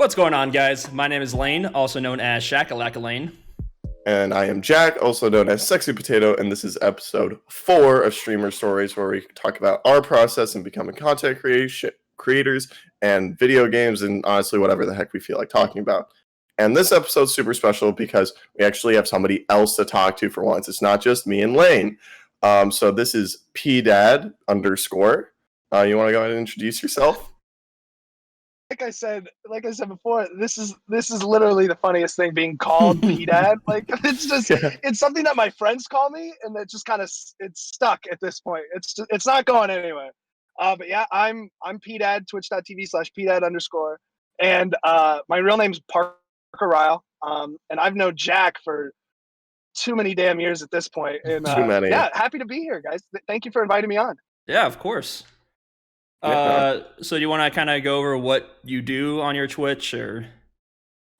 What's going on, guys? My name is Lane, also known as Shakalaka Lane. And I am Jack, also known as Sexy Potato, and this is episode 4 of Streamer Stories, where we talk about our process in becoming creators and video games, and honestly, whatever the heck we feel like talking about. And this episode's super special because we actually have somebody else to talk to for once. It's not just me and Lane. So this is PDad underscore. You want to go ahead and introduce yourself? Like I said before, this is literally the funniest thing, being called P-Dad. Like it's something that my friends call me, and it just kind of it's stuck at this point. It's not going anywhere. But yeah, I'm P-Dad, twitch.tv/PDad underscore, and my real name's Parker Ryle. And I've known Jack for too many damn years at this point. And Too many. yeah, happy to be here, guys. Thank you for inviting me on. Yeah, of course. So do you want to kind of go over what you do on your Twitch, or?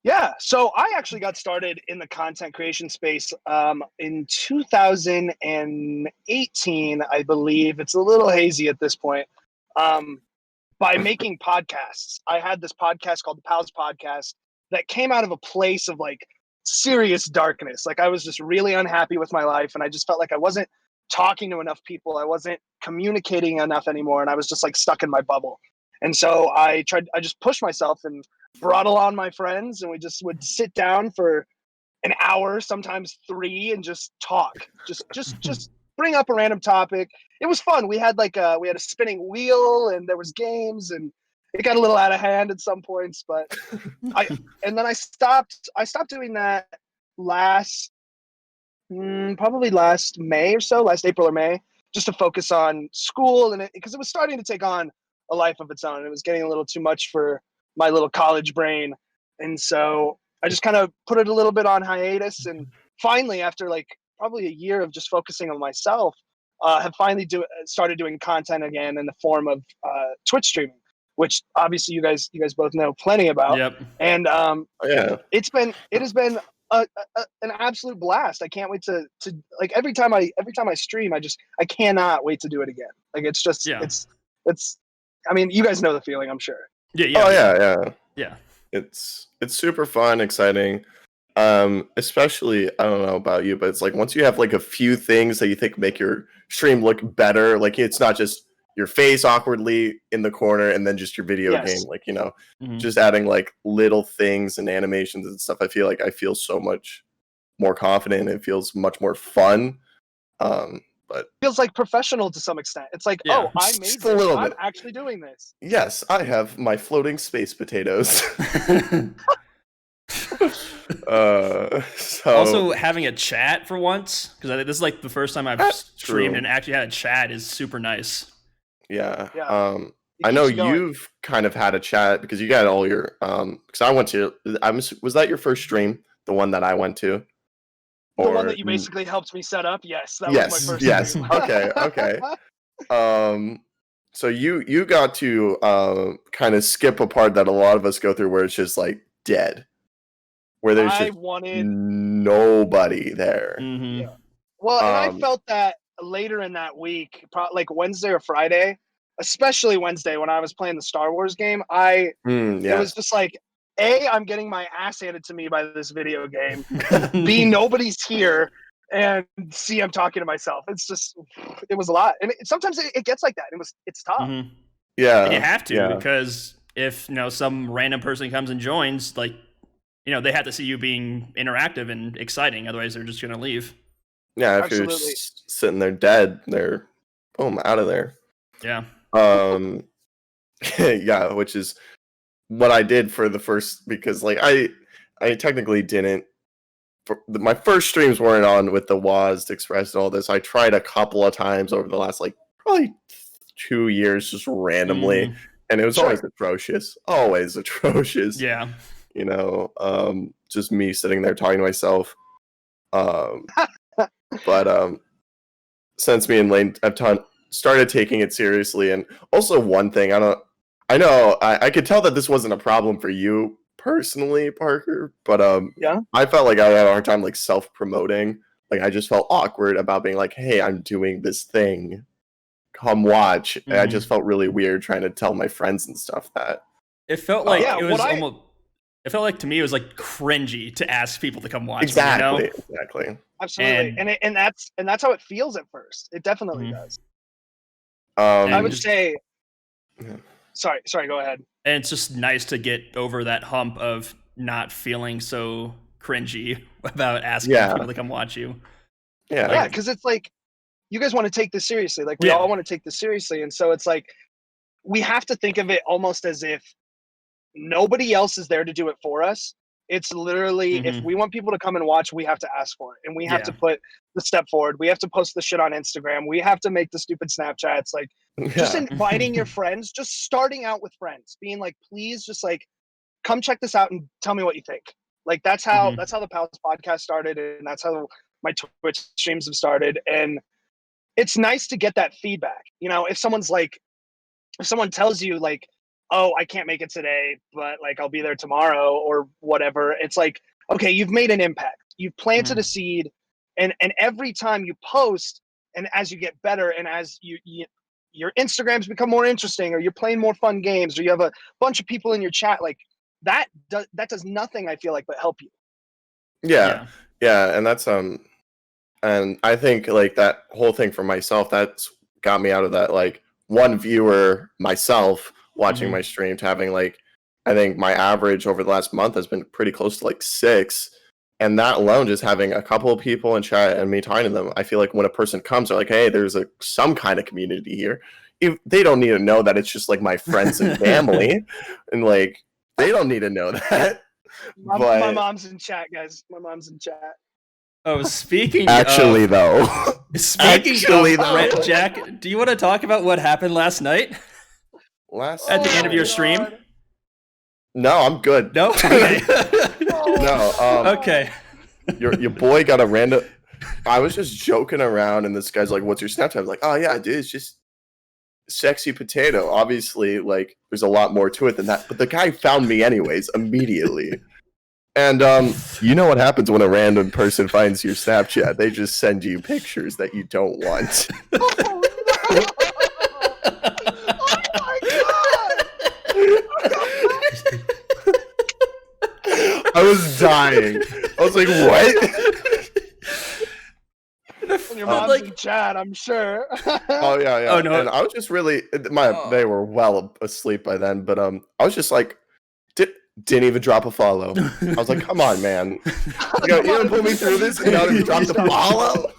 Yeah, so I actually got started in the content creation space in 2018, I believe. It's a little hazy at this point. By making podcasts. I had this podcast called the Pals Podcast that came out of a place of like serious darkness. Like I was just really unhappy with my life, and I just felt like I wasn't talking to enough people. I wasn't communicating enough anymore, and I was just like stuck in my bubble. And so I just pushed myself and brought along my friends, and we just would sit down for an hour, sometimes 3, and just talk. Just bring up a random topic. It was fun. We had a spinning wheel, and there was games, and it got a little out of hand at some points, but I stopped doing that probably last May or so, last April or May, just to focus on school, and because it was starting to take on a life of its own. It was getting a little too much for my little college brain. And so I just kind of put it a little bit on hiatus, and finally, after like probably a year of just focusing on myself, have finally started doing content again in the form of Twitch streaming, which obviously you guys both know plenty about. Yep. And Yeah. it has been an absolute blast. I can't wait to like every time I stream, I cannot wait to do it again. Like it's just it's I mean, you guys know the feeling, I'm sure. Yeah. It's super fun, exciting. Especially, I don't know about you, but it's like once you have like a few things that you think make your stream look better, like it's not just your face awkwardly in the corner and then just your video game, like, just adding like little things and animations and stuff. I feel so much more confident. It feels much more fun. But it feels like professional to some extent. It's like, I made just this. a little I'm bit. actually doing this. Yes, I have my floating space potatoes. Also, having a chat for once, because this is like the first time I've streamed and actually had a chat, is super nice. Yeah. I know you've kind of had a chat because you got all your because was that your first stream, the one that I went to? The one that you basically helped me set up? Yes, that was my first stream. Okay. So you got to kind of skip a part that a lot of us go through, where it's just like dead, where there's nobody there. Mm-hmm. Yeah. Well, and I felt that later in that week, like Wednesday or Friday, especially Wednesday when I was playing the Star Wars game. It was just like, A, I'm getting my ass handed to me by this video game. B, nobody's here. And C, I'm talking to myself. It was a lot. And sometimes it gets like that. It's tough. Mm-hmm. Yeah. And you have to, because if, some random person comes and joins, like, they have to see you being interactive and exciting. Otherwise, they're just going to leave. Yeah, if you're sitting there dead, they're, boom, out of there. Yeah. Yeah, which is what I did for the first, because like I technically didn't. My first streams weren't on with the WASD Express and all this. I tried a couple of times over the last like probably 2 years, just randomly, and it was always atrocious. Always atrocious. Yeah. Just me sitting there talking to myself. But since me and Lane have started taking it seriously, and also one thing I know I could tell that this wasn't a problem for you personally, Parker, but I felt like I had a hard time like self-promoting. Like I just felt awkward about being like, hey, I'm doing this thing, come watch. And I just felt really weird trying to tell my friends and stuff that it felt like it was almost it felt like to me it was like cringy to ask people to come watch Exactly. me, you know? Exactly. Absolutely. And that's how it feels at first. It definitely does. I would say. Yeah. Sorry. Go ahead. And it's just nice to get over that hump of not feeling so cringy about asking people to come watch you. Yeah. Because it's like you guys want to take this seriously. Like we all want to take this seriously, and so it's like we have to think of it almost as if nobody else is there to do it for us. It's literally if we want people to come and watch, we have to ask for it, and we have to put the step forward. We have to post the shit on Instagram. We have to make the stupid Snapchats. Like just inviting your friends, just starting out with friends, being like, please, just like come check this out and tell me what you think. Like that's how the Pals podcast started, and that's how my Twitch streams have started. And it's nice to get that feedback. You know, if someone tells you like, oh, I can't make it today, but like I'll be there tomorrow or whatever. It's like, okay, you've made an impact. You've planted a seed, and every time you post, and as you get better, and as your Instagrams become more interesting, or you're playing more fun games, or you have a bunch of people in your chat, like that does nothing, I feel like, but help you. Yeah, and that's and I think like that whole thing for myself, that's got me out of that like one viewer myself watching my stream to having like, I think my average over the last month has been pretty close to like 6. And that alone, just having a couple of people in chat and me talking to them, I feel like when a person comes, they're like, hey, there's some kind of community here. They don't need to know that it's just like my friends and family. And like, they don't need to know that. My mom's in chat, guys. My mom's in chat. Oh, speaking Actually, of, though. Jack, do you want to talk about what happened last night? At the end of your stream? No, I'm good. No? Okay. No. Okay. Your boy got a random... I was just joking around, and this guy's like, what's your Snapchat? I was like, oh, yeah, dude, it's just sexy potato. Obviously, like, there's a lot more to it than that. But the guy found me anyways, immediately. And you know what happens when a random person finds your Snapchat? They just send you pictures that you don't want. Oh, no. I was dying. I was like, what? Your mom's in chat, I'm sure. Oh, yeah. Oh, no. And I was just really... They were well asleep by then, but I was just like... Didn't even drop a follow. I was like, come on, man. You gonna put me through this and now you dropped a follow?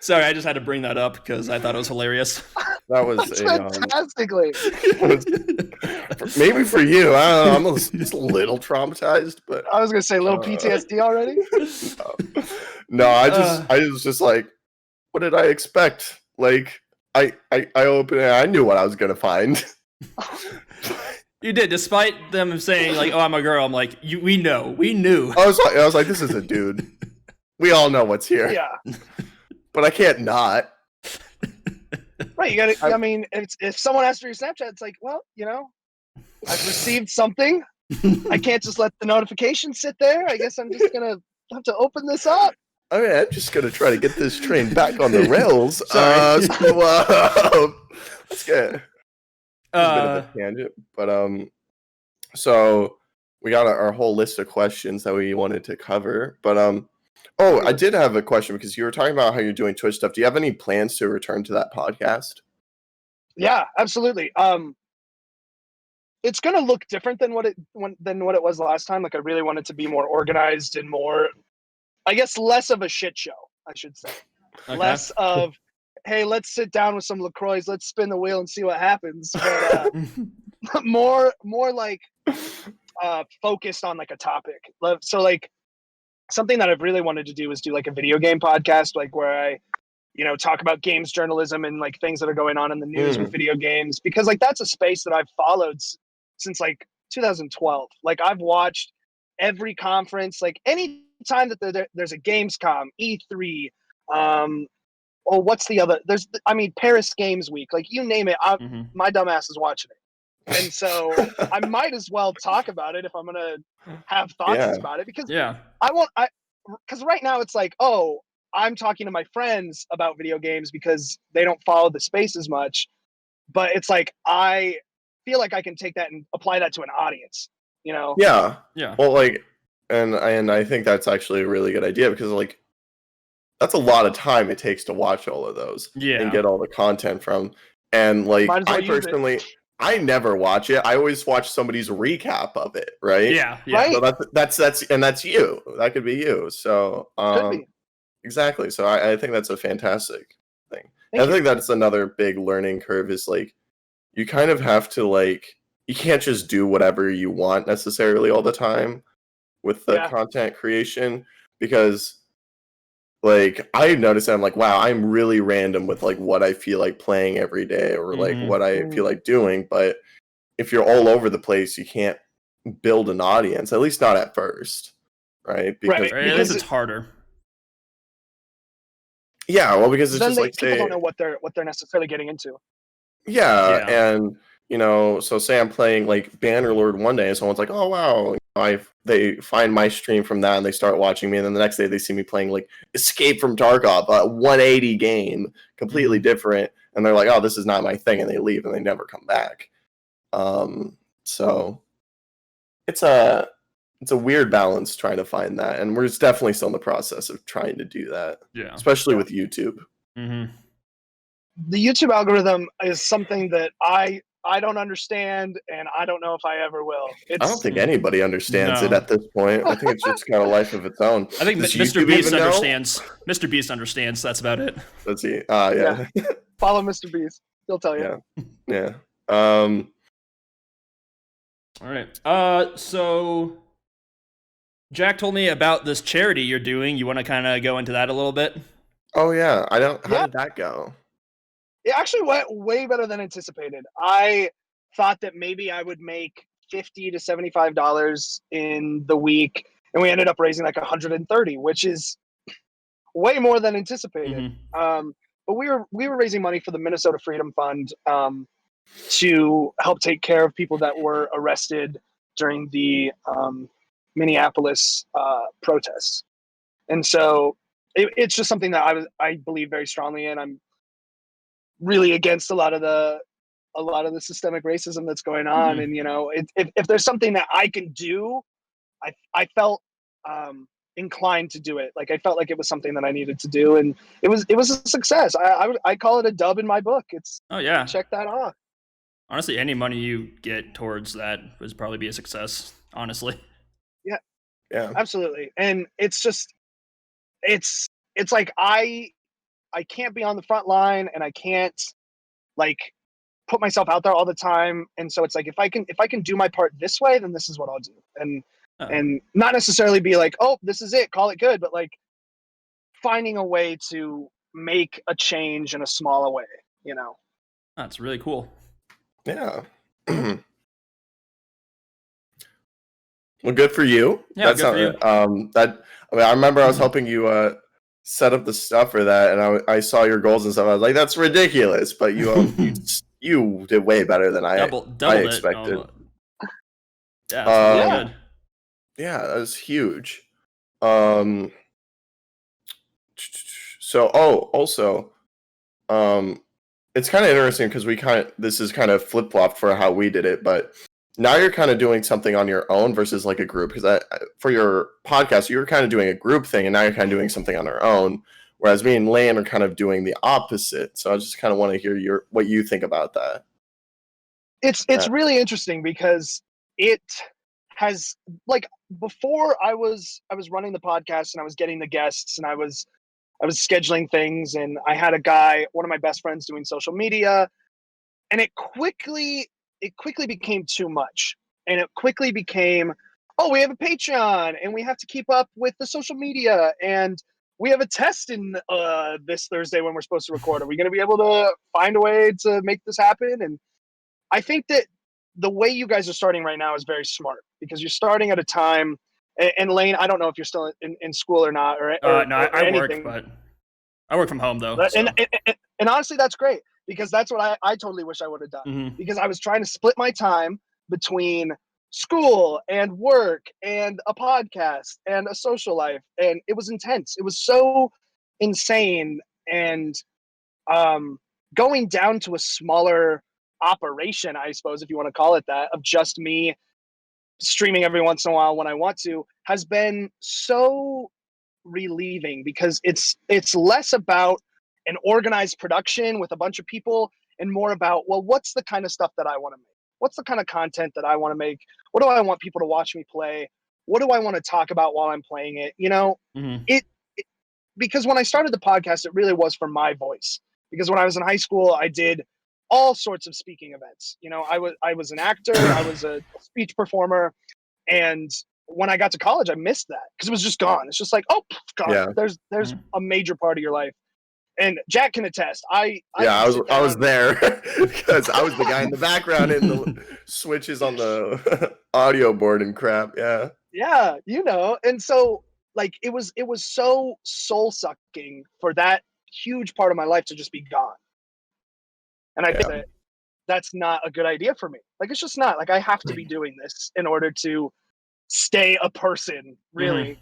Sorry, I just had to bring that up because I thought it was hilarious. That was fantastically. Maybe for you, I don't know. I'm just a little traumatized, but I was gonna say a little PTSD already. No, I was just like, what did I expect? Like, I opened it, I knew what I was gonna find. You did, despite them saying like, "Oh, I'm a girl." I'm like, we knew. I was like, this is a dude. We all know what's here. Yeah, but I can't not. Right, you gotta. I mean, if someone asks for your Snapchat, it's like, well, you know, I've received something. I can't just let the notification sit there. I guess I'm just gonna have to open this up. Okay, I'm just gonna try to get this train back on the rails. Let's get. A bit of a tangent, but so we got our whole list of questions that we wanted to cover, but I did have a question because you were talking about how you're doing Twitch stuff. Do you have any plans to return to that podcast? Yeah, absolutely. It's gonna look different than what it was last time. Like I really want it to be more organized and more, I guess, less of a shit show, I should say. Okay. Less of, hey, let's sit down with some LaCroix, let's spin the wheel and see what happens. But more like focused on like a topic. So like something that I've really wanted to do is do like a video game podcast, like where I, talk about games journalism and like things that are going on in the news with video games, because like that's a space that I've followed since like 2012. Like I've watched every conference, like any time that there's a Gamescom, E3, or what's the other? Paris Games Week. Like you name it, my dumb ass is watching it, and so I might as well talk about it if I'm gonna have thoughts about it. Because because right now it's like, oh, I'm talking to my friends about video games because they don't follow the space as much. But it's like I feel like I can take that and apply that to an audience, you know? Yeah. Yeah. Well, like, and I think that's actually a really good idea because like that's a lot of time it takes to watch all of those and Yeah. get all the content from. And like Might as well I use it. personally, I never watch it. I always watch somebody's recap of it, right? Yeah. Right. So that's you. That could be you. So Could be. exactly. So I think that's a fantastic thing. Thank And I you. think that's another big learning curve is like you kind of have to like you can't just do whatever you want necessarily all the time with the Yeah. content creation because like I noticed that I'm like, wow, I'm really random with like what I feel like playing every day or like Mhm. what I feel like doing. But if you're all over the place, you can't build an audience, at least not at first. Right? Because Or at least it's harder. yeah, well, because it's Then just like people say, don't know what they're necessarily getting into. yeah, Yeah. and you know, so say I'm playing like Bannerlord one day, and someone's like, "Oh wow," they find my stream from that, and they start watching me, and then the next day they see me playing like Escape from Tarkov, a 180 game, completely different, and they're like, "Oh, this is not my thing," and they leave and they never come back. So it's a weird balance trying to find that, and we're just definitely still in the process of trying to do that, Yeah. especially with YouTube. Mm-hmm. The YouTube algorithm is something that I don't understand, and I don't know if I ever will. I don't think anybody understands it No. at this point. I think it's just got a life of its own. I think Does Mr. YouTube Beast even know? understands. Mr. Beast understands. That's about it. Let's see. Yeah. Follow Mr. Beast. He'll tell you. Yeah. All right. So Jack told me about this charity you're doing. You want to kind of go into that a little bit? Oh yeah. How Yeah. did that go? It actually went way better than anticipated. I thought that maybe I would make $50 to $75 in the week, and we ended up raising like 130, which is way more than anticipated. Mhm. But we were raising money for the Minnesota Freedom Fund to help take care of people that were arrested during the Minneapolis protests, and so it's just something that I believe very strongly in. I'm really against a lot of the systemic racism that's going on. Mhm. And you know, if there's something that I can do, I felt inclined to do it. Like I felt like it was something that I needed to do, and it was a success. I call it a dub in my book. It's Oh yeah. check that off. Honestly, any money you get towards that would probably be a success. Honestly. Yeah. Absolutely. And it's just it's like I can't be on the front line, and I can't like put myself out there all the time. And so it's like if I can do my part this way, then this is what I'll do. And not necessarily be like, oh, this is it, call it good, but like finding a way to make a change in a smaller way, you know. That's really cool. Yeah. Well, good for you. Yeah, good for you. I remember I was helping you set up the stuff for that, and I saw your goals and stuff. I was like, "That's ridiculous," but you did way better than I doubled expected. it. Yeah, that's really good. Yeah, that was huge. So, also, it's kind of interesting because this is kind of flip flopped for how we did it, but now you're kind of doing something on your own versus like a group. Because for your podcast, you were kind of doing a group thing, and now you're kind of doing something on our own. Whereas me and Lane are kind of doing the opposite. So I just kind of want to hear what you think about that. It's really interesting because it has, like, before I was running the podcast and I was getting the guests and I was scheduling things, and I had one of my best friends doing social media, and it quickly became too much. And it quickly became, oh, we have a Patreon and we have to keep up with the social media, and we have a test in this Thursday when we're supposed to record. Are we going to be able to find a way to make this happen? And I think that the way you guys are starting right now is very smart, because you're starting at a time. And Lane, I don't know if you're still in school or not, or No, I anything. work, but I work from home though. And honestly, that's great, because that's what I totally wish I would have done. Mm-hmm. Because I was trying to split my time between school and work and a podcast and a social life, and it was intense. It was so insane. And going down to a smaller operation, I suppose, if you want to call it that, of just me streaming every once in a while when I want to, has been so relieving, because it's less about an organized production with a bunch of people and more about, well, what's the kind of stuff that I want to make? What's the kind of content that I want to make? What do I want people to watch me play? What do I want to talk about while I'm playing it? You know, it because when I started the podcast, it really was for my voice. Because when I was in high school, I did all sorts of speaking events. You know, I was an actor, I was a speech performer, and when I got to college, I missed that because it was just gone. It's just like, oh, God, Yeah. there's a major part of your life. And Jack can attest. I was there because I was the guy in the background in the switches on the audio board and crap. Yeah. Yeah, you know. And so like it was so soul sucking for that huge part of my life to just be gone. And I think that that's not a good idea for me. Like, it's just not. Like, I have to be doing this in order to stay a person, really.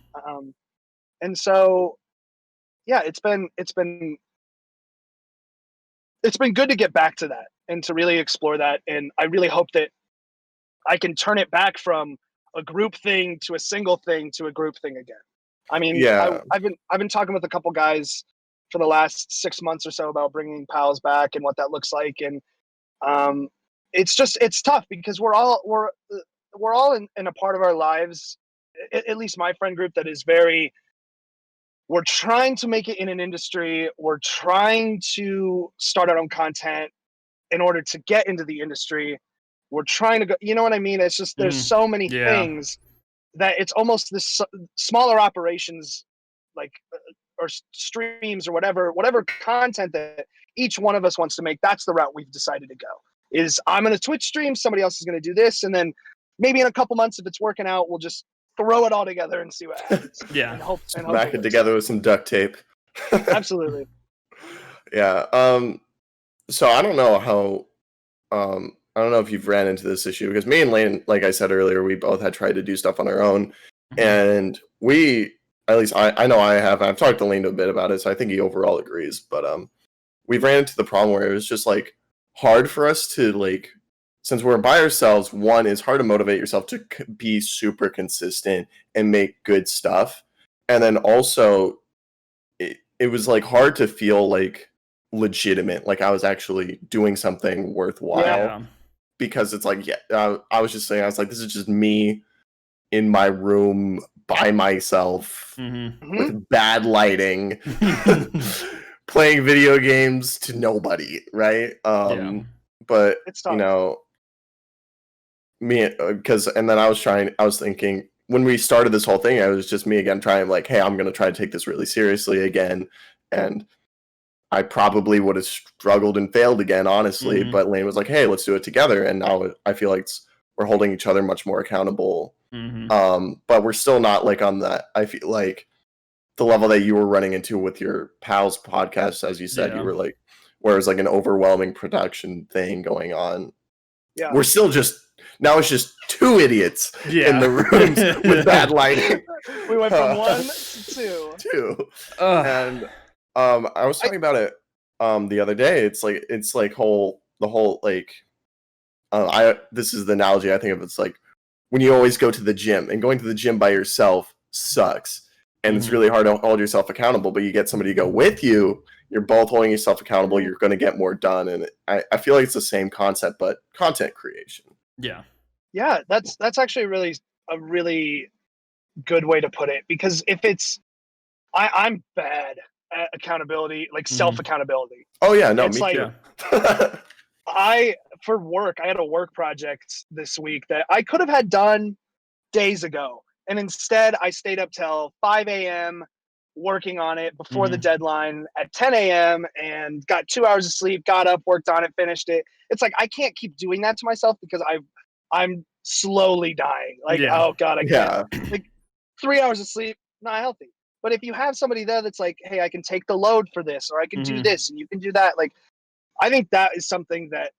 And so, yeah, it's been good to get back to that and to really explore that. And I really hope that I can turn it back from a group thing to a single thing to a group thing again. I mean, I've been talking with a couple guys for the last 6 months or so about bringing pals back and what that looks like. And it's tough because we're all in a part of our lives, at least my friend group, that is we're trying to make it in an industry. We're trying to start our own content in order to get into the industry. We're trying to go, you know what I mean? It's just, there's so many things that it's almost this smaller operations, like, or streams or whatever content that each one of us wants to make. That's the route we've decided to go. Is I'm going to Twitch stream, somebody else is going to do this, and then maybe in a couple months, if it's working out, we'll just throw it all together and see what happens. and hope back it together with some duct tape. Absolutely. Yeah. So I don't know how. I don't know if you've ran into this issue, because me and Lane, like I said earlier, we both had tried to do stuff on our own, and we, at least I know I have. I've talked to Lane a bit about it, so I think he overall agrees. But we've ran into the problem where it was just like hard for us to, like, since we're by ourselves, one, it's hard to motivate yourself to be super consistent and make good stuff. And then also it was like hard to feel like legitimate, like I was actually doing something worthwhile, because it's like, I was just saying, I was like, this is just me in my room by myself with bad lighting, playing video games to nobody, right? But it's tough. You know, me, because, and then I was thinking, when we started this whole thing, it was just me again trying, like, hey, I'm gonna try to take this really seriously again, and I probably would have struggled and failed again, honestly. But Lane was like, hey, let's do it together, and now I feel like we're holding each other much more accountable. But we're still not like on that, I feel like, the level that you were running into with your pals podcast, as you said. You were like, where it was like an overwhelming production thing going on. Yeah, we're still just, now it's just two idiots in the rooms with bad lighting. We went from 1 to 2. And I was talking about it the other day. It's like the whole like, this is the analogy I think of. It's like when you always go to the gym, and going to the gym by yourself sucks, and it's really hard to hold yourself accountable. But you get somebody to go with you, you're both holding yourself accountable, you're going to get more done. And I feel like it's the same concept, but content creation. Yeah, that's actually a really good way to put it, because if it's, I'm bad at accountability, like self accountability. Oh yeah, no, it's me like, too. For work, I had a work project this week that I could have had done days ago, and instead I stayed up till 5 a.m. working on it before the deadline at 10 a.m. and got 2 hours of sleep, got up, worked on it, finished it. It's like, I can't keep doing that to myself, because I'm slowly dying. Like, oh God, I can't. Like 3 hours of sleep, not healthy. But if you have somebody there that's like, hey, I can take the load for this, or I can do this and you can do that. Like, I think that is something that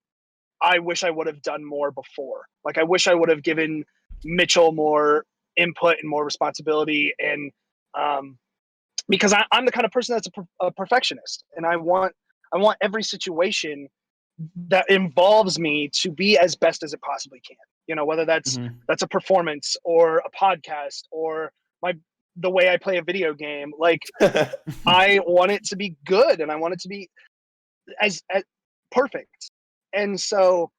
I wish I would have done more before. Like, I wish I would have given Mitchell more input and more responsibility. And because I'm the kind of person that's a perfectionist, and I want every situation that involves me to be as best as it possibly can. You know, whether that's a performance or a podcast or the way I play a video game. Like, I want it to be good and I want it to be as perfect. And so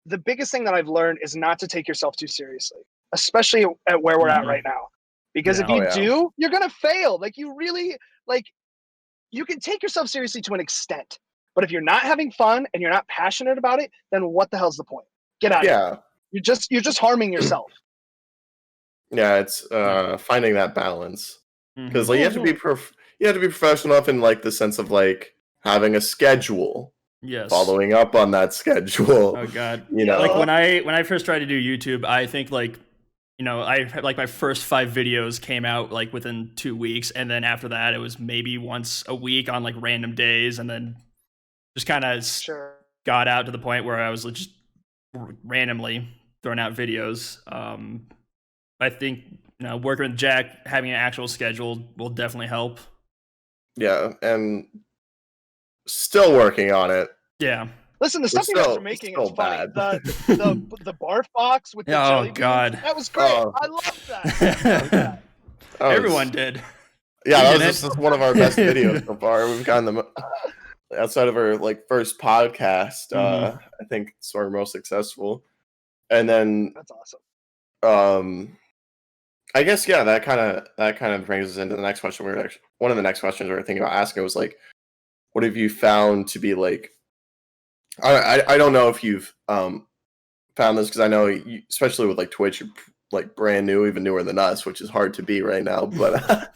the biggest thing that I've learned is not to take yourself too seriously, especially at where we're at right now. Because if you do, you're going to fail. Like, you really, like, you can take yourself seriously to an extent. But if you're not having fun and you're not passionate about it, then what the hell's the point? Get out of it. You're just harming yourself. Yeah, it's finding that balance. Because like you have to be professional enough in like the sense of like having a schedule. Yes. Following up on that schedule. Oh god. You know, like when I first tried to do YouTube, I think like, you know, I had like my first 5 videos came out like within 2 weeks, and then after that it was maybe once a week on like random days, and then just kind of got out to the point where I was just randomly throwing out videos. I think, you know, working with Jack, having an actual schedule will definitely help. Yeah, and still working on it. Yeah. Listen, the stuff you guys are making is funny. The barf box with the jelly beans, god, that was great. I love that. Everyone did. Yeah, that was just one of our best videos so far. We've gotten them outside of our like first podcast. I think it's our most successful. And then that's awesome. I guess that kind of brings us into the next question. One of the next questions we were thinking about asking was like, what have you found to be like? I don't know if you've found this, because I know you, especially with like Twitch, you're like brand new, even newer than us, which is hard to be right now. But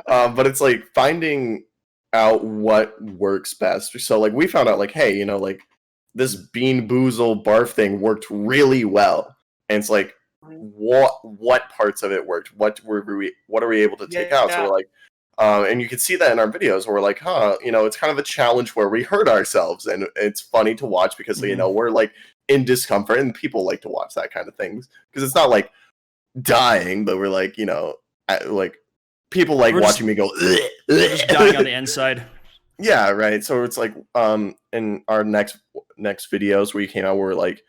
but it's like finding out what works best. So like we found out like, hey, you know, like this Bean Boozle barf thing worked really well, and it's like, what parts of it worked? What are we able to take out? So we're like, and you can see that in our videos where we're like, you know, it's kind of a challenge where we hurt ourselves, and it's funny to watch because you know, we're like in discomfort, and people like to watch that kind of things because it's not like dying, but we're like, you know, like people like watching me go just dying on the inside. Yeah, right. So it's like in our next videos we came out, we're like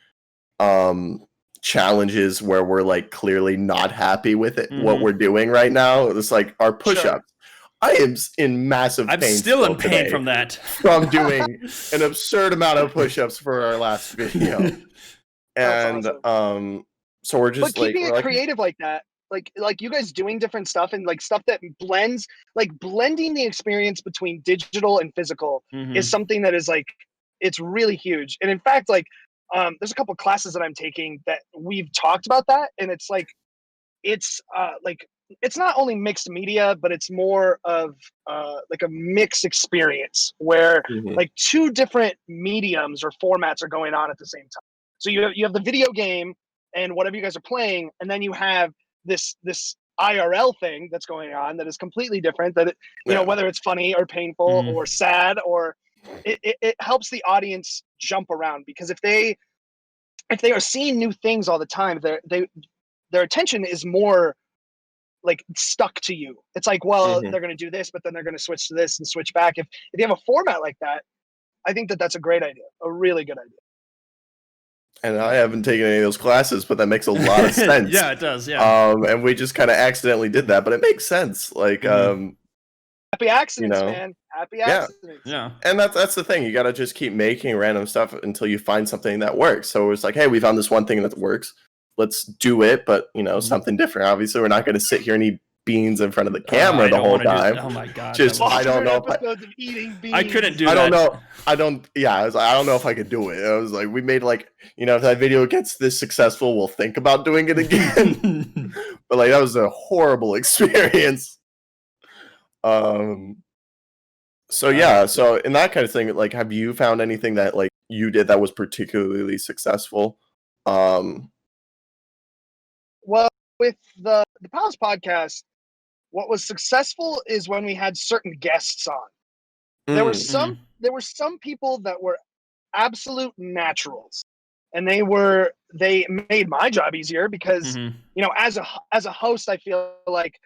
challenges where we're like clearly not happy with it, what we're doing right now. It's like our push-ups. I am in massive pain. I'm still in pain from that. From doing an absurd amount of push-ups for our last video. And awesome. So we're just but keeping it creative like that, like you guys doing different stuff and like stuff that blends, like blending the experience between digital and physical is something that is like, it's really huge. And in fact, like there's a couple classes that I'm taking that we've talked about that, and it's like it's not only mixed media, but it's more of like a mixed experience where like 2 different mediums or formats are going on at the same time. So you have the video game and whatever you guys are playing, and then you have this IRL thing that's going on that is completely different. That you know, whether it's funny or painful or sad, or it helps the audience jump around, because if they are seeing new things all the time, their attention is more like stuck to you. It's like, well, they're going to do this, but then they're going to switch to this and switch back. If you have a format like that, I think that's a great idea, a really good idea. And I haven't taken any of those classes, but that makes a lot of sense. Yeah, it does. Yeah. And we just kind of accidentally did that, but it makes sense. Like, happy accidents, you know, man. Happy accidents. Yeah. And that's the thing. You got to just keep making random stuff until you find something that works. So it's like, hey, we found this one thing that works. Let's do it, but you know, something different. Obviously, we're not going to sit here and eat beans in front of the camera the whole time. Oh my god! Just I don't know. I couldn't do that. I don't know. I don't know if I could do it. I was like, we made like, you know, if that video gets this successful, we'll think about doing it again. But like, that was a horrible experience. So yeah. So in that kind of thing, like, have you found anything that like you did that was particularly successful? Well, with the Palace podcast, what was successful is when we had certain guests on. There were some people that were absolute naturals, and they made my job easier because you know, as a host, I feel like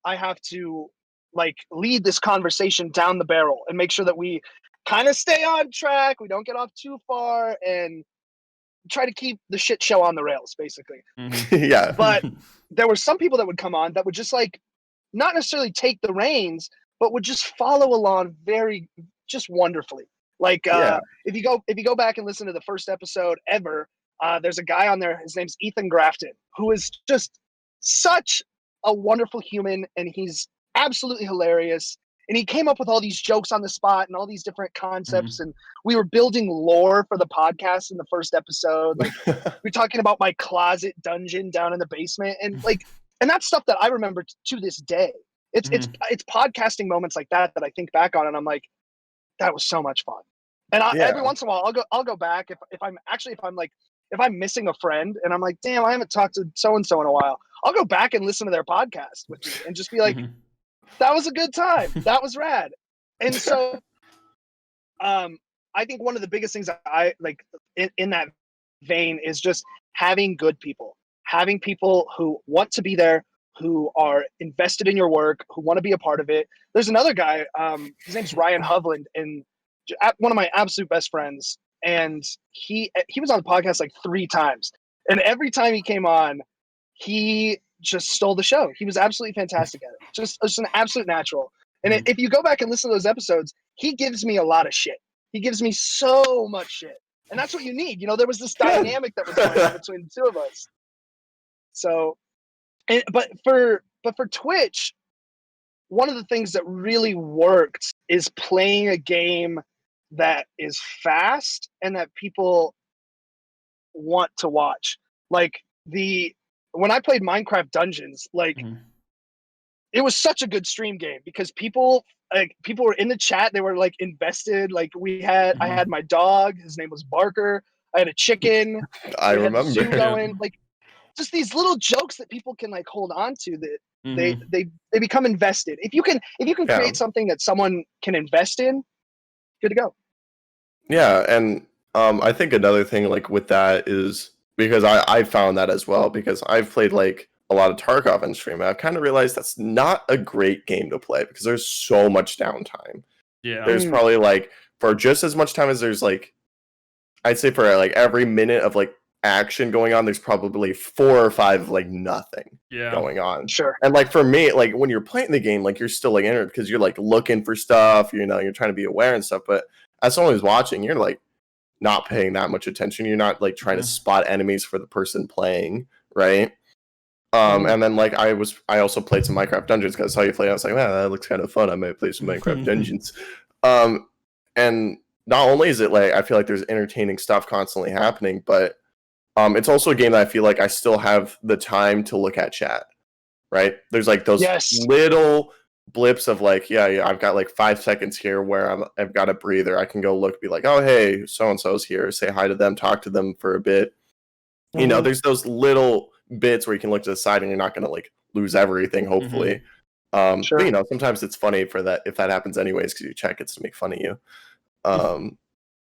I have to like lead this conversation down the barrel and make sure that we kind of stay on track. We don't get off too far and try to keep the shit show on the rails, basically. Yeah. But there were some people that would come on that would just like not necessarily take the reins, but would just follow along just wonderfully. Like if you go back and listen to the first episode ever, there's a guy on there. His name's Ethan Grafton, who is just such a wonderful human, and he's absolutely hilarious. And he came up with all these jokes on the spot and all these different concepts. And we were building lore for the podcast in the first episode. Like we're talking about my closet dungeon down in the basement, and that's stuff that I remember to this day. It's podcasting moments like that I think back on, and I'm like, that was so much fun. And every once in a while, I'll go back if I'm missing a friend and I'm like, damn, I haven't talked to so and so in a while. I'll go back and listen to their podcast with me and just be like, that was a good time. That was rad. And so, I think one of the biggest things that I like in that vein is just having good people, having people who want to be there, who are invested in your work, who want to be a part of it. There's another guy, his name's Ryan Hovland, and one of my absolute best friends. And he was on the podcast like 3 times. And every time he came on, he just stole the show. He was absolutely fantastic at it. Just an absolute natural. And if you go back and listen to those episodes, he gives me a lot of shit. He gives me so much shit. And that's what you need. You know, there was this dynamic that was going on between the two of us. So, but for Twitch, one of the things that really worked is playing a game that is fast and that people want to watch. Like when I played Minecraft Dungeons, it was such a good stream game because people were in the chat. They were like invested. Like I had my dog. His name was Barker. I had a chicken. I remember going. Like just these little jokes that people can like hold on to that they become invested. If you can create something that someone can invest in, good to go. Yeah, and I think another thing like with that is because I found that as well because I've played like a lot of Tarkov on stream. I've kind of realized that's not a great game to play because there's so much downtime. Yeah, there's probably like for just as much time as there's like, I'd say for like every minute of like action going on, there's probably 4 or 5 of like nothing going on. Sure. And like for me, like when you're playing the game, like you're still like entered because you're like looking for stuff, you know, you're trying to be aware and stuff. But as someone who's watching, you're like not paying that much attention. You're not like trying to spot enemies for the person playing, right? And then like I also played some Minecraft Dungeons because I saw you play. I was like, man, that looks kind of fun. I might play some Minecraft Dungeons. And not only is it like I feel like there's entertaining stuff constantly happening, but it's also a game that I feel like I still have the time to look at chat. Right? There's like those little blips of like, I've got like 5 seconds here where I've got a breather. I can go look, be like, oh hey, so and so's here. Say hi to them, talk to them for a bit. You know, there's those little bits where you can look to the side and you're not going to like lose everything, hopefully. But you know, sometimes it's funny for that if that happens anyways because your chat gets to make fun of you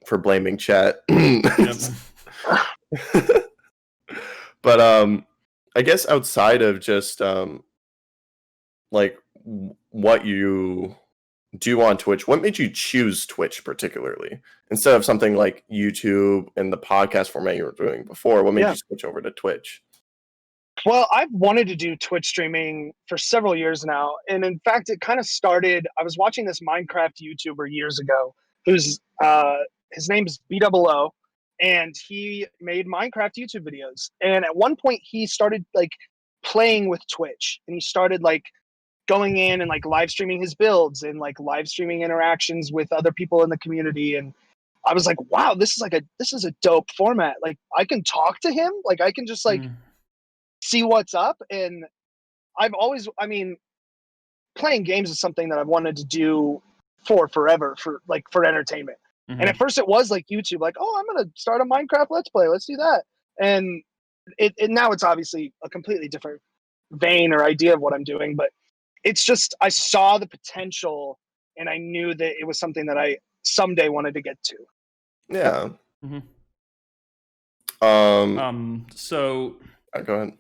for blaming chat. But I guess outside of just like what you do on Twitch, what made you choose Twitch particularly instead of something like YouTube and the podcast format you were doing before? What made you switch over to Twitch? Well, I've wanted to do Twitch streaming for several years now. And in fact, it kind of started, I was watching this Minecraft YouTuber years ago, who's, his name is BOO, and he made Minecraft YouTube videos. And at one point he started like playing with Twitch, and he started like going in and like live streaming his builds and like live streaming interactions with other people in the community. And I was like, wow, this is a dope format. Like I can talk to him. Like I can just like see what's up. And playing games is something that I've wanted to do for forever, for entertainment. And at first it was like YouTube, like, oh, I'm going to start a Minecraft Let's Play. Let's do that. And now it's obviously a completely different vein or idea of what I'm doing, but it's just, I saw the potential and I knew that it was something that I someday wanted to get to. Yeah. So go ahead.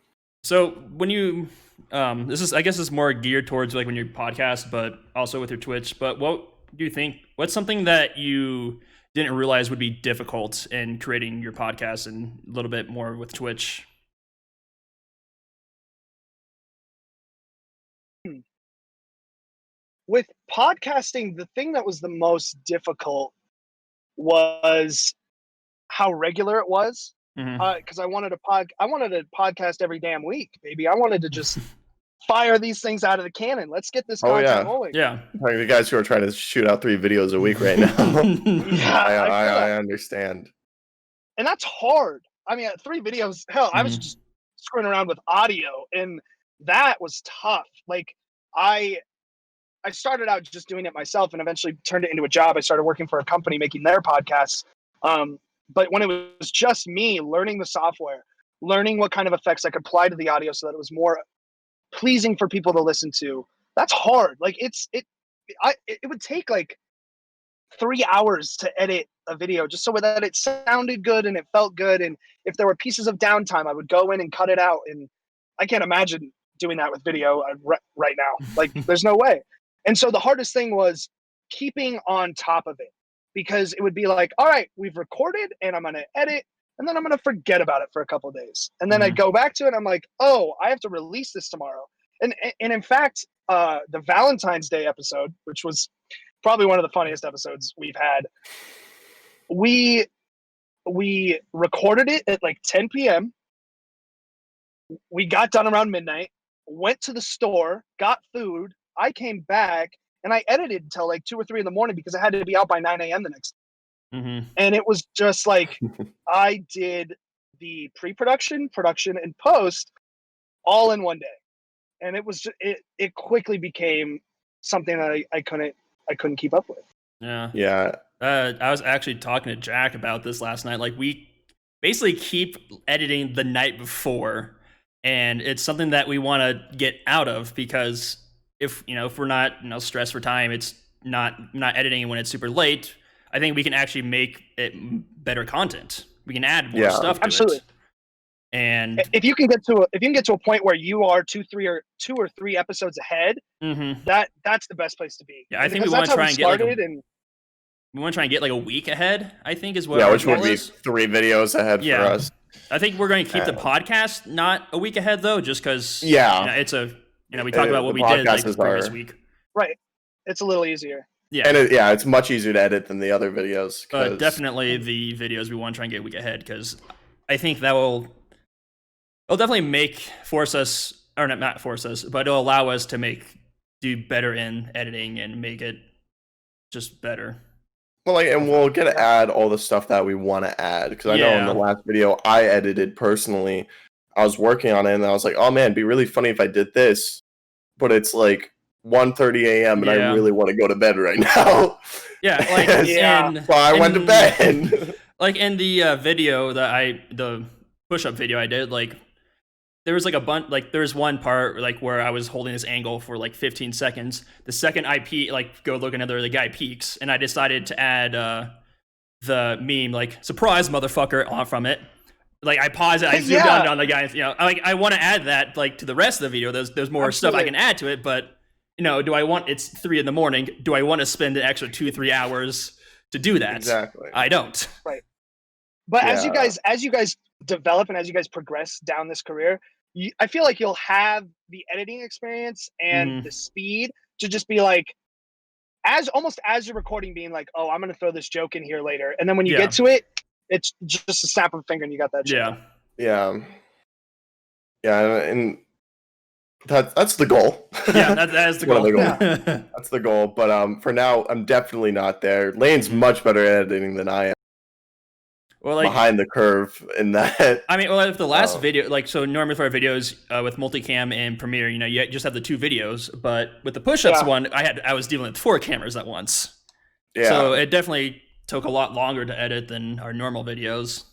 So when you I guess it's more geared towards like when you podcast, but also with your Twitch. But what do you think? What's something that you didn't realize would be difficult in creating your podcast and a little bit more with Twitch? With podcasting, the thing that was the most difficult was how regular it was. Because I wanted a podcast every damn week, baby. I wanted to just fire these things out of the cannon. Let's get this content rolling. Yeah. Like the guys who are trying to shoot out 3 videos a week right now. I understand. And that's hard. I mean, 3 videos, hell, I was just screwing around with audio, and that was tough. Like, I started out just doing it myself and eventually turned it into a job. I started working for a company making their podcasts. But when it was just me learning the software, learning what kind of effects I could apply to the audio so that it was more pleasing for people to listen to, that's hard. Like it would take like 3 hours to edit a video just so that it sounded good and it felt good. And if there were pieces of downtime, I would go in and cut it out. And I can't imagine doing that with video right now. Like there's no way. And so the hardest thing was keeping on top of it, because it would be like, all right, we've recorded and I'm going to edit, and then I'm going to forget about it for a couple of days. And then I'd go back to it. And I'm like, oh, I have to release this tomorrow. And in fact, the Valentine's Day episode, which was probably one of the funniest episodes we've had, we recorded it at like 10 p.m. We got done around midnight, went to the store, got food. I came back and I edited until like 2 or 3 in the morning because I had to be out by 9 a.m. the next day. And it was just like, I did the pre-production, production, and post all in one day. And it was just, it quickly became something that I couldn't keep up with. Yeah. I was actually talking to Jack about this last night. Like, we basically keep editing the night before, and it's something that we want to get out of, because if we're not stressed for time, it's not editing when it's super late. I think we can actually make it better content. We can add more stuff to absolutely. it. And if you can get to a point where you are 2 or 3 episodes ahead, that's the best place to be. Yeah, I think we want to try and get like a week ahead, I think, is what. Yeah, which would be 3 videos ahead for us. I think we're going to keep the podcast not a week ahead though, just because it's we talked about what we did like the previous week. Right. It's a little easier. Yeah. And it's much easier to edit than the other videos. Definitely the videos we want to try and get a week ahead, because I think it'll definitely force us, or not force us, but it'll allow us to do better in editing and make it just better. Well, and we'll get to add all the stuff that we want to add, because I know in the last video I edited personally, I was working on it and I was like, oh man, it'd be really funny if I did this, but it's like 1:30 a.m. and I really want to go to bed right now. Yeah, so I went to bed. Like in the video the push-up video I did, like there was like a bunch, like there's one part like where I was holding this angle for like 15 seconds. The second I go look another, the guy peeks, and I decided to add the meme like "surprise motherfucker" on from it. Like I pause it, I zoom down on the guy. I want to add that like to the rest of the video. There's more stuff I can add to it, but do I want? It's 3 a.m. Do I want to spend an extra 2-3 hours to do that? Exactly. I don't. Right. But as you guys develop and as you guys progress down this career, I feel like you'll have the editing experience and the speed to just be like, as you're recording, being like, oh, I'm going to throw this joke in here later. And then when you get to it, it's just a snap of a finger and you got that joke. Yeah. And that's the goal. Yeah, that is the goal. That's the goal. But for now, I'm definitely not there. Lane's much better at editing than I am. Well, behind the curve in that. I mean, if the last video, so normally for our videos with multicam and Premiere, you just have the 2 videos, but with the push-ups one, I was dealing with 4 cameras at once. Yeah. So it definitely took a lot longer to edit than our normal videos.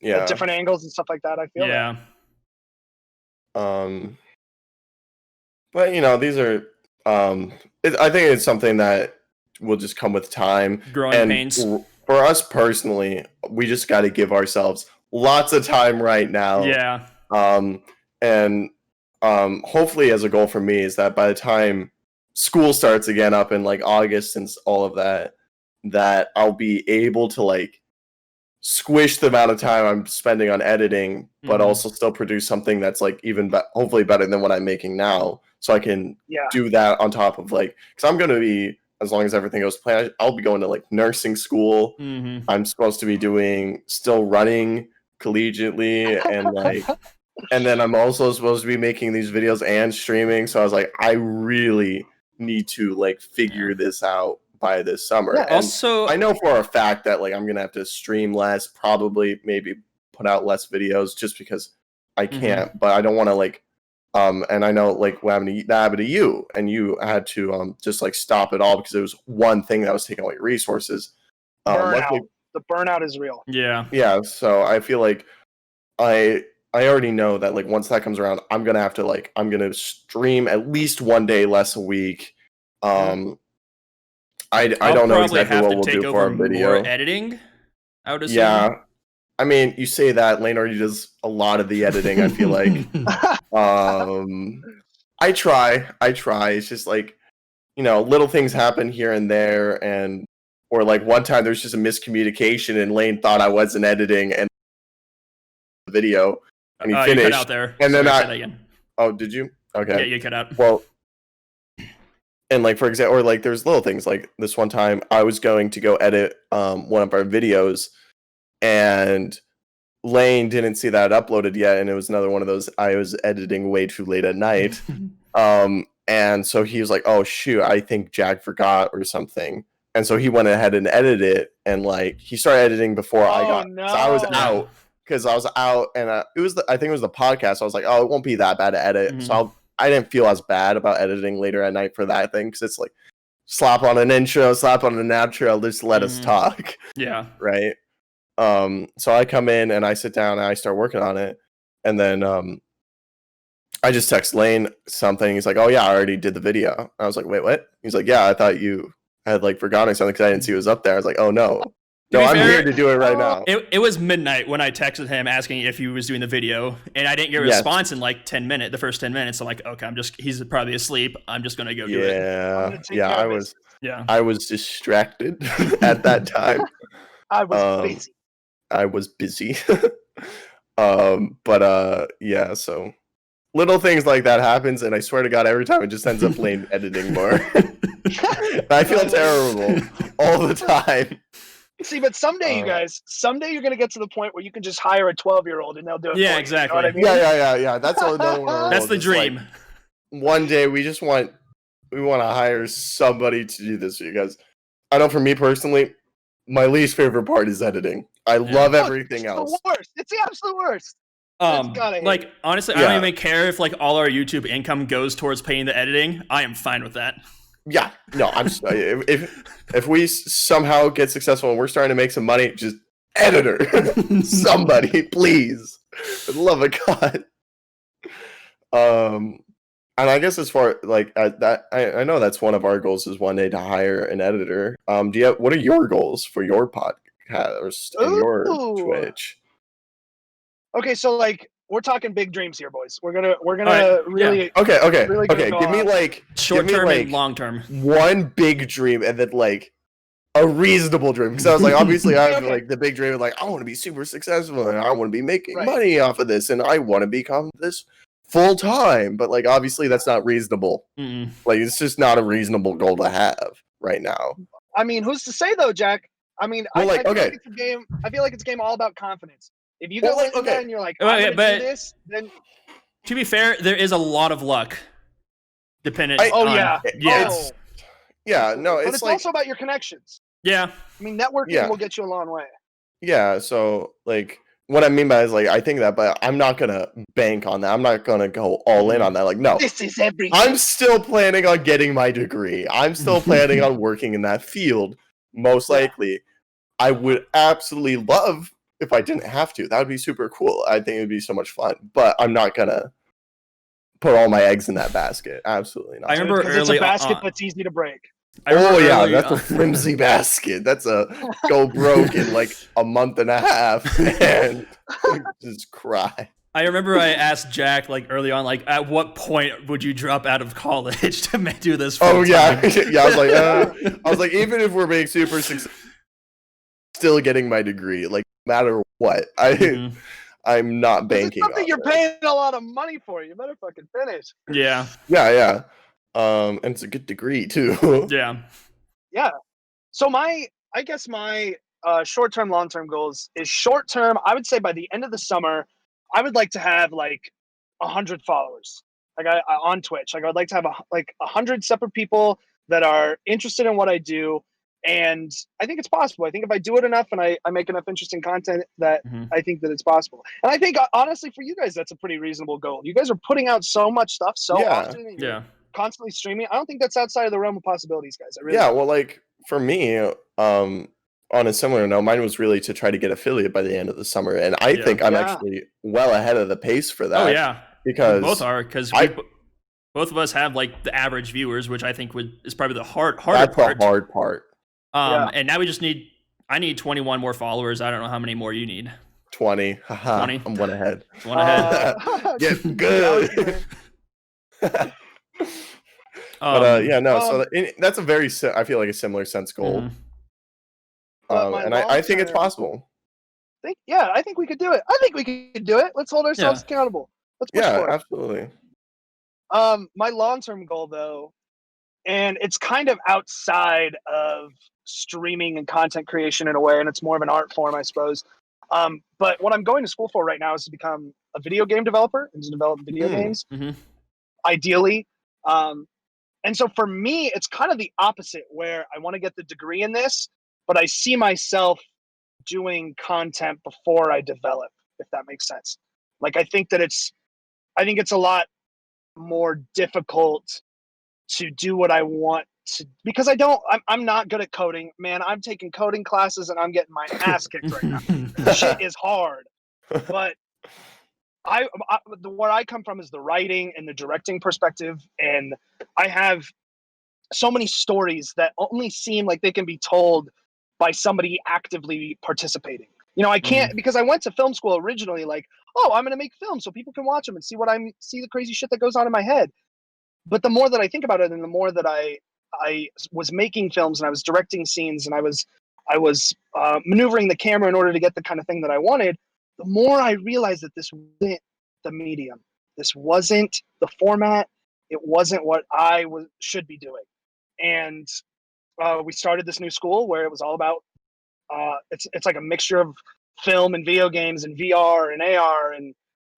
Yeah. With different angles and stuff like that, I feel. Yeah. But these are. I think it's something that will just come with time. Growing pains. For us personally, we just got to give ourselves lots of time right now. Yeah. And hopefully, as a goal for me, is that by the time school starts again up in like August and all of that, that I'll be able to like squish the amount of time I'm spending on editing, but also still produce something that's like even hopefully better than what I'm making now. So I can do that on top of like, because I'm going to be, as long as everything goes to plan, I'll be going to like nursing school. I'm supposed to be still running collegiately and like, and then I'm also supposed to be making these videos and streaming. So I was like, I really need to like figure this out by this summer. Yeah, also, I know for a fact that like I'm gonna have to stream less, probably maybe put out less videos just because I can't. But I don't want to like, and I know like what happened to you, and you had to just like stop it all because it was one thing that was taking all your resources. Burnout. The burnout is real. Yeah. So I feel like I already know that like once that comes around, I'm gonna stream at least one day less a week. I don't know exactly what we'll do for our video. More editing, I would assume. Yeah, I mean, you say that Lane already does a lot of the editing. I feel like, I try. It's just like, little things happen here and there, or like one time there's just a miscommunication, and Lane thought I wasn't editing and the video, and he finished. You cut out there. And then again. Oh, did you? Okay. Yeah, you cut out. Well. And like, for example, or like there's little things like this one time I was going to go edit one of our videos and Lane didn't see that uploaded yet. And it was another one of those, I was editing way too late at night. And so he was like, oh shoot, I think Jack forgot or something. And so he went ahead and edited it. And like, he started editing before I got, so I was out because I was out and I think it was the podcast. I was like, oh, it won't be that bad to edit. So I didn't feel as bad about editing later at night for that thing because it's like slap on an intro, slap on an outro, just let us talk. Yeah. Right. So I come in and I sit down and I start working on it, and then I just text Lane something. He's like, "Oh yeah, I already did the video." I was like, "Wait, what?" He's like, "Yeah, I thought you had like forgotten something because I didn't see it was up there." I was like, "Oh no." No, I'm here to do it right now. It was midnight when I texted him asking if he was doing the video, and I didn't get a response in like 10 minutes. The first 10 minutes, I'm like, okay, he's probably asleep. I'm just gonna go do it. I was distracted at that time. I was busy. Yeah. So little things like that happens, and I swear to God, every time it just ends up Lane editing more. I feel terrible all the time. See, but someday, you guys, you're gonna get to the point where you can just hire a 12-year-old and they'll do it. Yeah, for exactly. You know what I mean? Yeah. That's another one. That's the dream. Like, one day we want to hire somebody to do this for you guys. I know for me personally, my least favorite part is editing. I love everything else. It's the worst. It's the absolute worst. Like honestly, I don't even care if like all our YouTube income goes towards paying the editing. I am fine with that. Yeah, no, I'm if we somehow get successful and we're starting to make some money, just editor, somebody, please, for the love of God. And I guess as far like that, I know that's one of our goals is one day to hire an editor. What are your goals for your podcast and your Twitch? Okay, so like we're talking big dreams here, boys. We're gonna really okay. Really give me like short term and long term. One big dream and then like a reasonable dream. Because I was like, obviously, I have like the big dream of like I want to be super successful and I want to be making money off of this and I want to become this full time. But like obviously, that's not reasonable. Like it's just not a reasonable goal to have right now. I mean, who's to say though, Jack? I mean, I feel like it's a game. I feel like it's a game all about confidence. If you go in there and you're like, I'm gonna do this, then to be fair, there is a lot of luck dependent. It's also about your connections. Yeah, I mean, networking will get you a long way. Yeah, so like what I mean by is like I think that, but I'm not gonna bank on that. I'm not gonna go all in on that. Like, no, this is everything. I'm still planning on getting my degree. I'm still planning on working in that field. Most likely, I would absolutely love. If I didn't have to, that would be super cool. I think it would be so much fun, but I'm not gonna put all my eggs in that basket. Absolutely not. I remember it's a basket that's easy to break. That's a flimsy basket. That's a go broke in like a month and a half and just cry. I remember I asked Jack like early on, like, at what point would you drop out of college to do this? Oh yeah, yeah. I was like, even if we're being super successful, still getting my degree, like, no matter what. I'm not banking. It's something you're paying a lot of money for. You better fucking finish. Yeah. Yeah. And it's a good degree too. Yeah. So I guess my short-term, long-term goals is short-term. I would say by the end of the summer, I would like to have like 100 followers, like I on Twitch. Like I would like to have 100 separate people that are interested in what I do, and I think it's possible. I think if I do it enough and I make enough interesting content, that I think that it's possible. And I think honestly, for you guys, that's a pretty reasonable goal. You guys are putting out so much stuff so often, and you're constantly streaming. I don't think that's outside of the realm of possibilities, guys. I really don't. Well, like for me, on a similar note, mine was really to try to get affiliate by the end of the summer, and I think I'm actually well ahead of the pace for that. Oh yeah, because we both are, because both of us have like the average viewers, which I think is probably the harder part. That's the hard part. And now I need 21 more followers. I don't know how many more you need. 20. 20. I'm one ahead. One ahead. Get good. So that's a very, I feel like a similar sense goal. And I think it's possible. I think we could do it. I think we could do it. Let's hold ourselves accountable. Let's push for it. Absolutely. My long-term goal, though, and it's kind of outside of streaming and content creation in a way, and it's more of an art form, I suppose. But what I'm going to school for right now is to become a video game developer and to develop video games, ideally. And so for me, it's kind of the opposite, where I want to get the degree in this, but I see myself doing content before I develop, if that makes sense. Like, I think it's a lot more difficult to do what I want to, because I'm not good at coding, man. I'm taking coding classes and I'm getting my ass kicked right now. Shit is hard. But where I come from is the writing and the directing perspective, and I have so many stories that only seem like they can be told by somebody actively participating. I can't, because I went to film school originally like, oh, I'm going to make films so people can watch them and see the crazy shit that goes on in my head. But the more that I think about it, and the more that I was making films and I was directing scenes and I was maneuvering the camera in order to get the kind of thing that I wanted, the more I realized that this wasn't the medium. This wasn't the format. It wasn't what I should be doing. And we started this new school where it was all about, it's like a mixture of film and video games and VR and AR and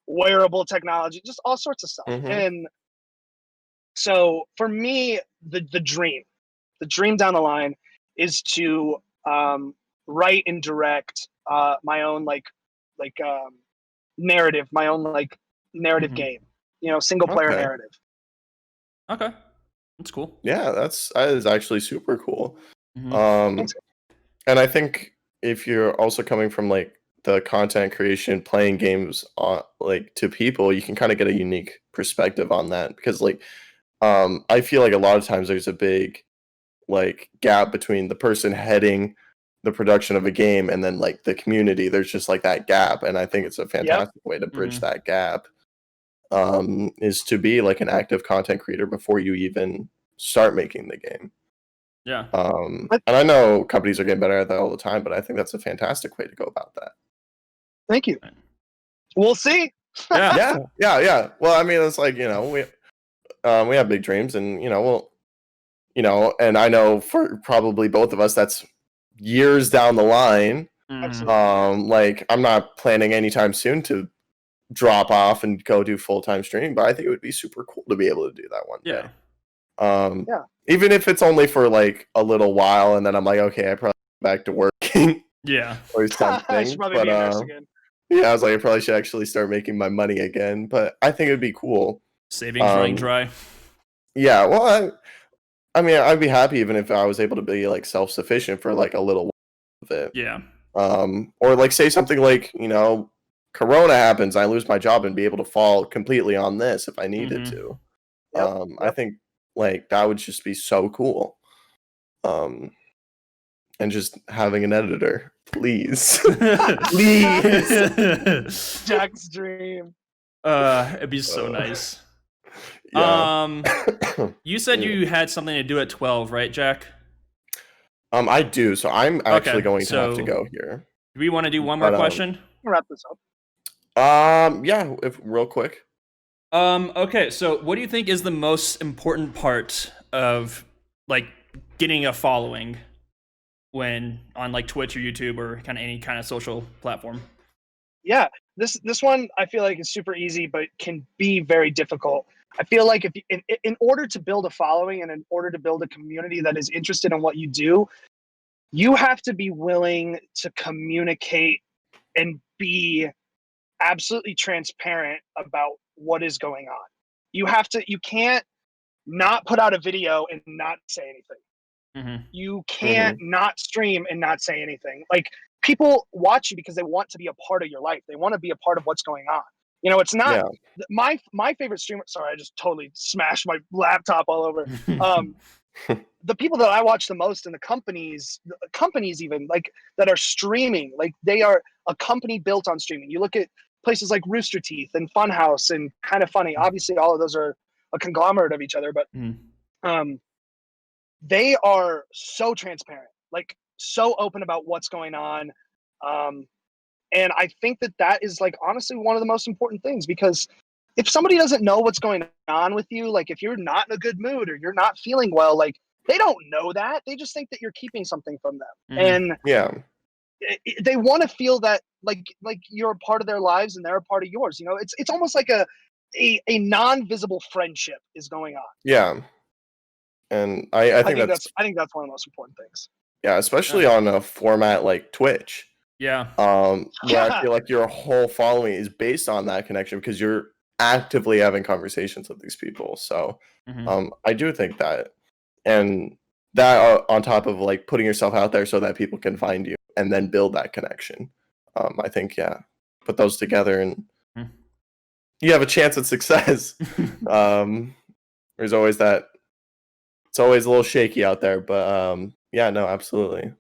wearable technology, just all sorts of stuff. And so for me, the dream down the line is to write and direct my own narrative, my own narrative game, single player narrative. Okay, that's cool. Yeah, that is actually super cool. And I think if you're also coming from like the content creation, playing games to people, you can kind of get a unique perspective on that, because I feel like a lot of times there's a big gap between the person heading the production of a game and then the community. There's just that gap, and I think it's a fantastic way to bridge that gap, is to be an active content creator before you even start making the game. And I know companies are getting better at that all the time, but I think that's a fantastic way to go about that. Thank you. We'll see. Yeah. Well, I mean, it's we have big dreams, and and I know for probably both of us, that's years down the line. I'm not planning anytime soon to drop off and go do full-time streaming, but I think it would be super cool to be able to do that one day. Even if it's only for a little while, and then I'm okay, I probably go back to working. Or something. I should probably be a nurse again. I was I probably should actually start making my money again, but I think it'd be cool. Savings running dry. Yeah, well, I mean, I'd be happy even if I was able to be self-sufficient for a little while of it. Or say something Corona happens, I lose my job, and be able to fall completely on this if I needed to. I think that would just be so cool. And just having an editor, please. Please. Jack's dream. It'd be so nice. Yeah. You said you had something to do at 12, right, Jack? I do. So I'm actually going to so have to go here. Do we want to do one more question? Wrap this up. Yeah, if real quick. Okay, so what do you think is the most important part of like getting a following when on like Twitch or YouTube or kind of any kind of social platform? Yeah, this one I feel like is super easy, but can be very difficult. I feel like in order to build a following and in order to build a community that is interested in what you do, you have to be willing to communicate and be absolutely transparent about what is going on. You can't not put out a video and not say anything. Mm-hmm. You can't not stream and not say anything. Like, people watch you because they want to be a part of your life. They want to be a part of what's going on. You know, it's not my favorite streamer. Sorry, I just totally smashed my laptop all over. The people that I watch the most in the companies even like that are streaming, like they are a company built on streaming. You look at places like Rooster Teeth and Funhouse and Kind of Funny. Obviously, all of those are a conglomerate of each other, but they are so transparent, like so open about what's going on. And I think that is like honestly one of the most important things, because if somebody doesn't know what's going on with you, like if you're not in a good mood or you're not feeling well, like they don't know that. They just think that you're keeping something from them. And they want to feel that like you're a part of their lives and they're a part of yours. You know, it's almost like a non-visible friendship is going on. Yeah. And I think that's one of the most important things. Yeah, especially on a format like Twitch. Yeah. Where I feel like your whole following is based on that connection because you're actively having conversations with these people. So I do think that, and that on top of like putting yourself out there so that people can find you and then build that connection. I think, put those together and you have a chance at success. There's always that. It's always a little shaky out there, but no, absolutely.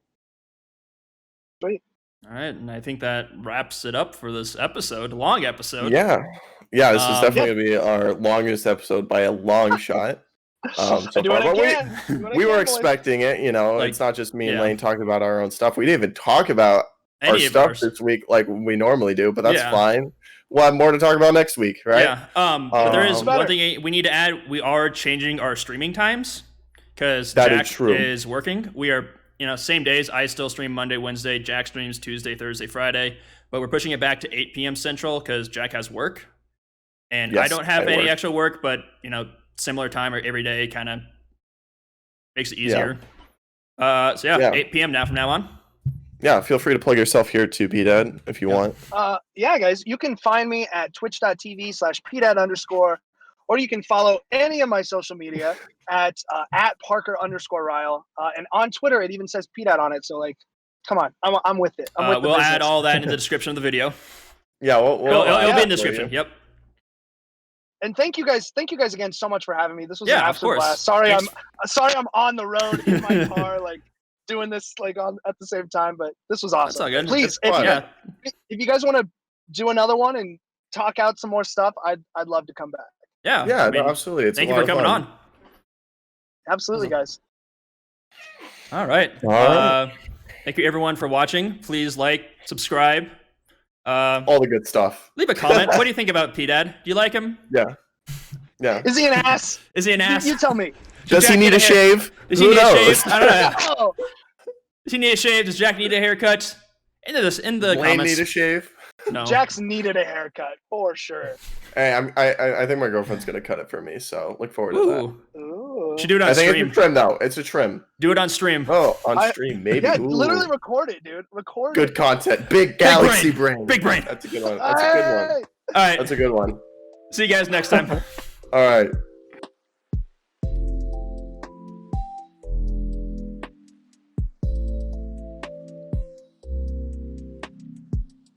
Great. All right, and I think that wraps it up for this episode. Long episode. Yeah, this is definitely gonna be our longest episode by a long shot. We were expecting it. You know, like, it's not just me and Lane talking about our own stuff. We didn't even talk about our stuff this week like we normally do, but that's fine. We'll have more to talk about next week, right? Yeah. But there is one thing we need to add. We are changing our streaming times because Jack is working. We are, same days. I still stream Monday, Wednesday. Jack streams Tuesday, Thursday, Friday. But we're pushing it back to 8 p.m. Central because Jack has work. And I don't have any extra work, but, similar time or every day kind of makes it easier. 8 p.m. now from now on. Yeah, feel free to plug yourself here too, PDad, if you want. Guys, you can find me at twitch.tv/PDad_, or you can follow any of my social media at Parker_Ryle. And on Twitter, it even says PDad on it. So, like, come on, I'm with it. We'll add all that in the description of the video. Yeah, it'll be in the description. Yep. And thank you guys again so much for having me. This was an absolute blast. Sorry, I'm on the road in my car, like doing this like at the same time, but this was awesome. That's all good. Please, if you guys want to do another one and talk out some more stuff, I'd love to come back. Yeah, no, absolutely. Thank you for coming on. Absolutely, guys. All right. Thank you everyone for watching. Please like, subscribe. All the good stuff. Leave a comment. What do you think about P-Dad? Do you like him? Yeah. Is he an ass? Is he an ass? You tell me. Does he need a shave? Does he need a shave? I don't know. Does he need a shave? Does Jack need a haircut? In the comments. Need a shave? No. Jack's needed a haircut for sure. Hey, I think my girlfriend's gonna cut it for me, so look forward to that. Ooh. Should do it on stream. I think it's a trim though. It's a trim. Do it on stream. Oh, on stream, maybe. Yeah, literally record it, dude. Record Good content. Big galaxy brain. Big brain. That's a good one. All right. That's a good one. See you guys next time. All right.